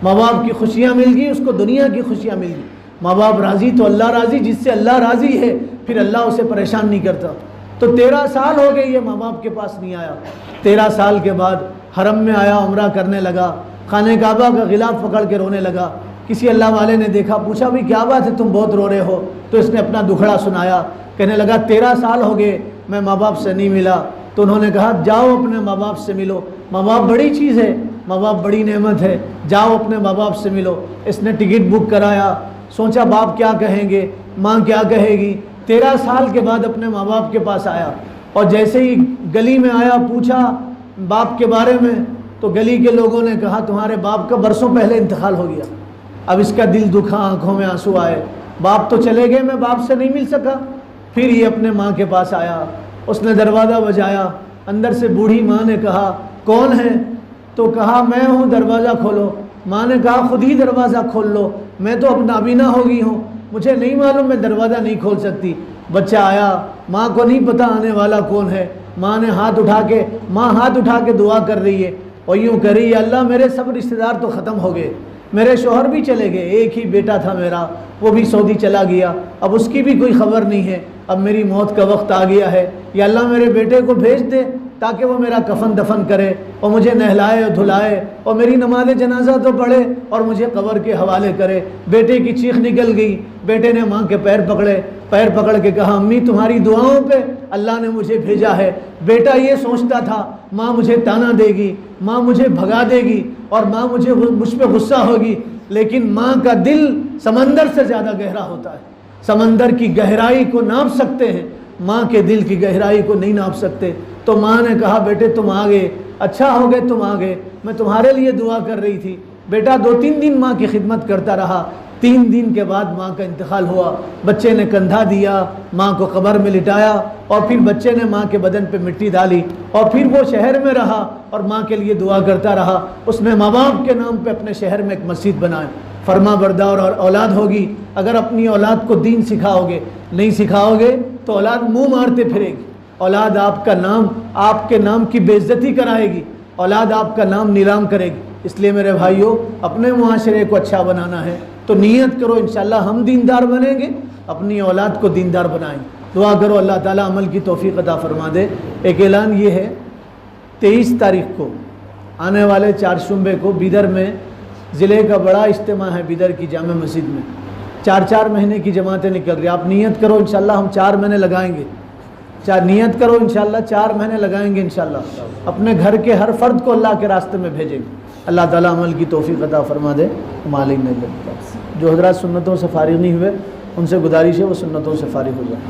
ماں باپ کی خوشیاں مل گئی اس کو دنیا کی خوشیاں مل گئی۔ ماں باپ راضی تو اللہ راضی، جس سے اللہ راضی ہے پھر اللہ اسے پریشان نہیں کرتا۔ تو 13 سال ہو گئے یہ ماں باپ کے پاس نہیں آیا۔ 13 سال کے بعد حرم میں آیا، عمرہ کرنے لگا، خانہ کعبہ کا غلاف پکڑ کے رونے لگا۔ کسی اللہ والے نے دیکھا، پوچھا بھی کیا بات ہے تم بہت رو رہے ہو؟ تو اس نے اپنا دکھڑا سنایا، کہنے لگا 13 سال ہو گئے میں ماں باپ سے نہیں ملا۔ تو انہوں نے کہا جاؤ اپنے ماں باپ سے ملو، ماں باپ بڑی چیز ہے، ماں باپ بڑی نعمت ہے، جاؤ اپنے ماں باپ سے ملو۔ اس نے ٹکٹ بک کرایا، سوچا باپ کیا کہیں گے، ماں کیا کہے گی۔ 13 سال کے بعد اپنے ماں باپ کے پاس آیا، اور جیسے ہی گلی میں آیا پوچھا باپ کے بارے میں، تو گلی کے لوگوں نے کہا تمہارے باپ کا برسوں پہلے انتقال ہو گیا۔ اب اس کا دل دکھا، آنکھوں میں آنسو آئے، باپ تو چلے گئے، میں باپ سے نہیں مل سکا۔ پھر یہ اپنے ماں کے پاس آیا، اس نے دروازہ بجایا، اندر سے بوڑھی ماں نے کہا کون ہے؟ تو کہا میں ہوں، دروازہ کھولو۔ ماں نے کہا خود ہی دروازہ کھول لو، میں تو اب نابینا ہو گئی ہوں، مجھے نہیں معلوم، میں دروازہ نہیں کھول سکتی۔ بچہ آیا، ماں کو نہیں پتا آنے والا کون ہے۔ ماں ہاتھ اٹھا کے دعا کر رہی ہے، اور یوں کر رہی ہے اللہ میرے سب رشتہ دار تو ختم ہو گئے، میرے شوہر بھی چلے گئے، ایک ہی بیٹا تھا میرا، وہ بھی سعودی چلا گیا، اب اس کی بھی کوئی خبر نہیں ہے، اب میری موت کا وقت آ گیا ہے، یا اللہ میرے بیٹے کو بھیج دے تاکہ وہ میرا کفن دفن کرے اور مجھے نہلائے اور دھلائے اور میری نماز جنازہ تو پڑھے اور مجھے قبر کے حوالے کرے۔ بیٹے کی چیخ نکل گئی، بیٹے نے ماں کے پیر پکڑ کے کہا امی تمہاری دعاؤں پہ اللہ نے مجھے بھیجا ہے۔ بیٹا یہ سوچتا تھا ماں مجھے تانا دے گی، ماں مجھے بھگا دے گی، اور ماں مجھ پہ غصہ ہوگی، لیکن ماں کا دل سمندر سے زیادہ گہرا ہوتا ہے۔ سمندر کی گہرائی کو ناپ سکتے ہیں، ماں کے دل کی گہرائی کو نہیں ناپ سکتے۔ تو ماں نے کہا بیٹے تم آ گئے، اچھا ہو گئے تم آ گئے، میں تمہارے لیے دعا کر رہی تھی۔ بیٹا 2-3 دن ماں کی خدمت کرتا رہا۔ 3 دن کے بعد ماں کا انتقال ہوا، بچے نے کندھا دیا، ماں کو قبر میں لٹایا، اور پھر بچے نے ماں کے بدن پہ مٹی ڈالی، اور پھر وہ شہر میں رہا اور ماں کے لیے دعا کرتا رہا۔ اس نے ماں باپ کے نام پہ اپنے شہر میں ایک مسجد بنائی۔ فرما بردار اور اولاد ہوگی، اگر اپنی اولاد کو دین سکھاؤ گے، نہیں سکھاؤ گے تو اولاد منہ مارتے پھرے گی، اولاد آپ کے نام کی بے عزتی کرائے گی، اولاد آپ کا نام نیلام کرے گی۔ اس لیے میرے بھائیوں اپنے معاشرے کو اچھا بنانا ہے تو نیت کرو انشاءاللہ ہم دیندار بنیں گے، اپنی اولاد کو دیندار بنائیں گے۔ دعا کرو اللہ تعالیٰ عمل کی توفیق عطا فرما دے۔ ایک اعلان یہ ہے، 23 تاریخ کو آنے والے چہارشنبے کو بیدر میں ضلع کا بڑا اجتماع ہے، بیدر کی جامع مسجد میں 4 مہینے کی جماعتیں نکل رہی ہیں۔ آپ نیت کرو انشاءاللہ ہم 4 مہینے لگائیں گے، نیت کرو انشاءاللہ 4 مہینے لگائیں گے انشاءاللہ، اپنے گھر کے ہر فرد کو اللہ کے راستے میں بھیجیں گے۔ اللہ تعالیٰ عمل کی توفیق عطا فرما دے۔ مالک نے جو حضرات سنتوں سے فارغ نہیں ہوئے ان سے گزارش ہے وہ سنتوں سے فارغ ہو جائیں۔